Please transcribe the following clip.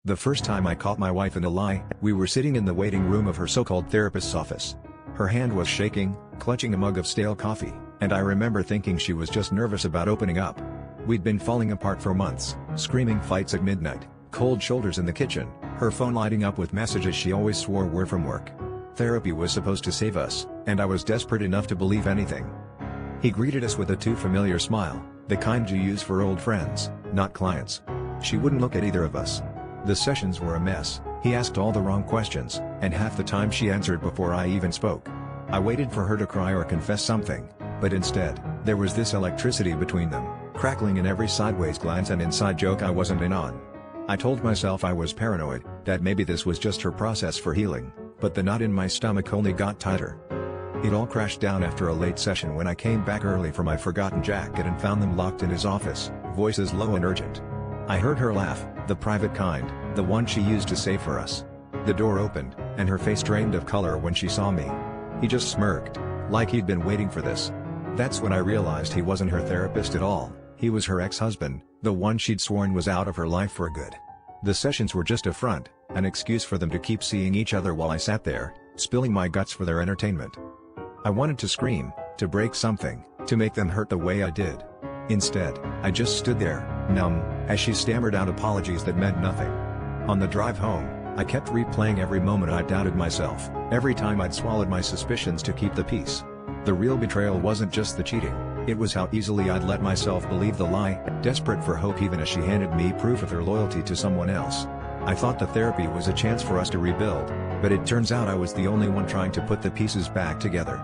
The first time I caught my wife in a lie, we were sitting in the waiting room of her so-called therapist's office. Her hand was shaking, clutching a mug of stale coffee, and I remember thinking she was just nervous about opening up. We'd been falling apart for months, screaming fights at midnight, cold shoulders in the kitchen, her phone lighting up with messages she always swore were from work. Therapy was supposed to save us, and I was desperate enough to believe anything. He greeted us with a too familiar smile, the kind you use for old friends, not clients. She wouldn't look at either of us. The sessions were a mess. He asked all the wrong questions, and half the time she answered before I even spoke. I waited for her to cry or confess something, but instead, there was this electricity between them, crackling in every sideways glance and inside joke I wasn't in on. I told myself I was paranoid, that maybe this was just her process for healing, but the knot in my stomach only got tighter. It all crashed down after a late session when I came back early for my forgotten jacket and found them locked in his office, voices low and urgent. I heard her laugh, the private kind, the one she used to save for us. The door opened, and her face drained of color when she saw me. He just smirked, like he'd been waiting for this. That's when I realized he wasn't her therapist at all, he was her ex-husband, the one she'd sworn was out of her life for good. The sessions were just a front, an excuse for them to keep seeing each other while I sat there, spilling my guts for their entertainment. I wanted to scream, to break something, to make them hurt the way I did. Instead, I just stood there, numb, as she stammered out apologies that meant nothing. On the drive home, I kept replaying every moment I doubted myself, every time I'd swallowed my suspicions to keep the peace. The real betrayal wasn't just the cheating, it was how easily I'd let myself believe the lie, desperate for hope even as she handed me proof of her loyalty to someone else. I thought the therapy was a chance for us to rebuild, but it turns out I was the only one trying to put the pieces back together.